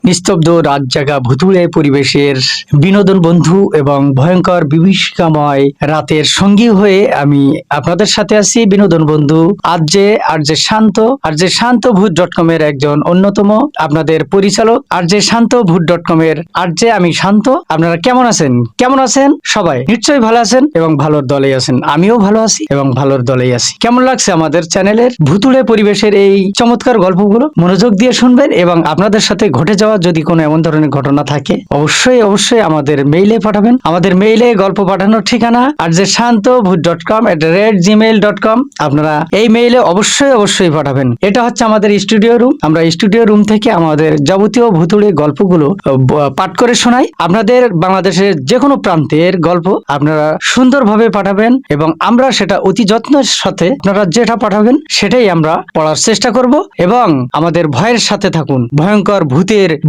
নিস্তব্ধ রাত জাগা ভুতুড়ে পরিবেশের বিনোদন বন্ধু এবং ভয়ঙ্কর বিভীষিকাময় রাতের সঙ্গী হয়ে আমি আপনাদের সাথে আছি বিনোদন বন্ধু আর যে শান্ত ভূত.com এর একজন অন্যতম আপনাদের পরিচালক আর যে শান্ত ভূত.com এর আমি শান্ত। আপনারা কেমন আছেন সবাই নিশ্চয়ই ভালো আছেন এবং ভালোর দলেই আছেন। আমিও ভালো আছি এবং ভালোর দলেই আছি। কেমন লাগছে আমাদের চ্যানেলের ভুতুড়ে পরিবেশের এই চমৎকার গল্পগুলো? মনোযোগ দিয়ে শুনবেন এবং আপনাদের সাথে ঘটে যাওয়া যদি কোনো এমন ধরনের ঘটনা থাকে অবশ্যই আমাদের মেইলে পাঠাবেন। আমাদের মেইলে গল্প পাঠানোর ঠিকানা আর যে শান্ত ভূত.com@gmail.com। আপনারা এই মেইলে অবশ্যই পাঠাবেন। এটা হচ্ছে আমাদের স্টুডিও রুম। আমরা স্টুডিও রুম থেকে আমাদের যাবতীয় ভুতুড়ে গল্পগুলো পাঠ করে শোনাই। আপনাদের বাংলাদেশের যে কোনো প্রান্তের গল্প আপনারা সুন্দরভাবে পাঠাবেন এবং আমরা সেটা অতি যত্নের সাথে আপনারা যেটা পাঠাবেন সেটাই আমরা পড়ার চেষ্টা করব। এবং আমাদের ভয়ের সাথে থাকুন, ভয়ঙ্কর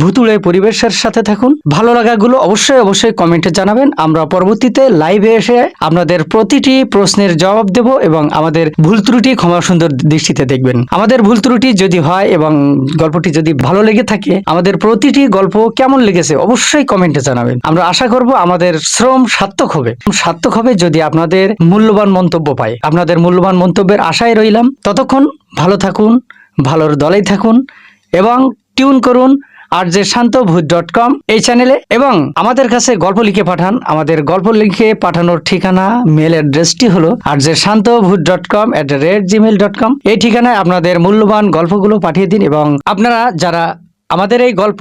ভুতুড়ে পরিবেশের সাথে থাকুন। ভালো লাগাগুলো অবশ্যই কমেন্টে জানাবেন। আমরা পরবর্তীতে লাইভে এসে আপনাদের প্রতিটি প্রশ্নের জবাব দেব এবং আমাদের ভুল ত্রুটি ক্ষমা সুন্দর দৃষ্টিতে দেখবেন। আমাদের ভুল ত্রুটি যদি হয় এবং গল্পটি যদি ভালো লেগে থাকে, আমাদের প্রতিটি গল্প কেমন লেগেছে অবশ্যই কমেন্টে জানাবেন। আমরা আশা করব আমাদের শ্রম সার্থক হবে যদি আপনাদের মূল্যবান মন্তব্য পাই। আপনাদের মূল্যবান মন্তব্যের আশায় রইলাম। ততক্ষণ ভালো থাকুন, ভালোর দলেই থাকুন এবং টিউন করুন আর যে শান্ত ভূত.com এই চ্যানেলে এবং আমাদের কাছে গল্প লিখে পাঠান। আমাদের গল্প লিখে পাঠানোর ঠিকানা, মেল অ্যাড্রেসটি হলো আর যে শান্ত ভূত.com@gmail.com। এই ঠিকানায় আপনাদের মূল্যবান গল্পগুলো পাঠিয়ে দিন এবং আপনারা যারা আমাদের এই গল্প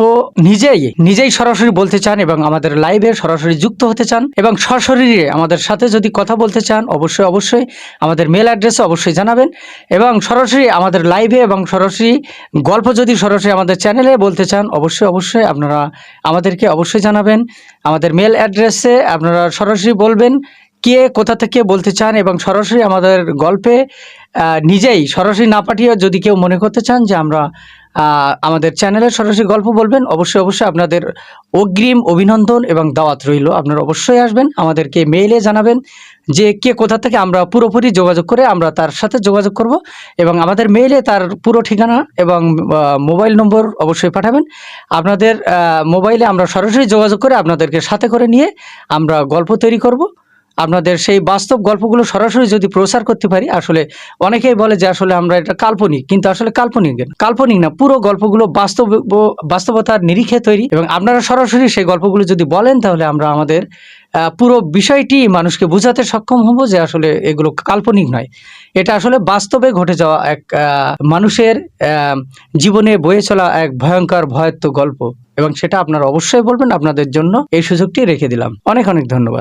নিজেই সরাসরি বলতে চান এবং আমাদের লাইভে সরাসরি যুক্ত হতে চান এবং সশরীরে আমাদের সাথে যদি কথা বলতে চান অবশ্যই আমাদের মেল অ্যাড্রেসে অবশ্যই জানাবেন। এবং সরাসরি আমাদের লাইভে এবং সরাসরি গল্প যদি সরাসরি আমাদের চ্যানেলে বলতে চান অবশ্যই আপনারা আমাদেরকে অবশ্যই জানাবেন। আমাদের মেল অ্যাড্রেসে আপনারা সরাসরি বলবেন কে কোথা থেকে বলতে চান এবং সরাসরি আমাদের গল্পে নিজেই সরাসরি না পাঠিয়ে যদি কেউ মনে করতে চান যে আমরা আমাদের চ্যানেলে সরাসরি গল্প বলবেন অবশ্যই আপনাদের অগ্রিম অভিনন্দন এবং দাওয়াত রইল। আপনারা অবশ্যই আসবেন, আমাদেরকে মেইলে জানাবেন যে কে কোথা থেকে, আমরা পুরোপুরি যোগাযোগ করে আমরা তার সাথে যোগাযোগ করব এবং আমাদের মেইলে তার পুরো ঠিকানা এবং মোবাইল নম্বর অবশ্যই পাঠাবেন। আপনাদের মোবাইলে আমরা সরাসরি যোগাযোগ করে আপনাদেরকে সাথে করে নিয়ে আমরা গল্প তৈরি করব। আপনাদের সেই বাস্তব গল্পগুলো সরাসরি যদি প্রচার করতে পারি, আসলে অনেকেই বলে যে আসলে আমরা এটা কাল্পনিক, কিন্তু আসলে কাল্পনিক না, পুরো গল্পগুলো বাস্তবতার নিরিখে তৈরি এবং আপনারা সরাসরি সেই গল্পগুলো যদি বলেন তাহলে আমরা আমাদের পুরো বিষয়টি মানুষকে বোঝাতে সক্ষম হব যে আসলে এগুলো কাল্পনিক নয়, এটা আসলে বাস্তবে ঘটে যাওয়া এক মানুষের জীবনে বয়ে চলা এক ভয়ঙ্কর ভয়াত্ম গল্প এবং সেটা আপনারা অবশ্যই বলবেন। আপনাদের জন্য এই সুযোগটি রেখে দিলাম। অনেক ধন্যবাদ।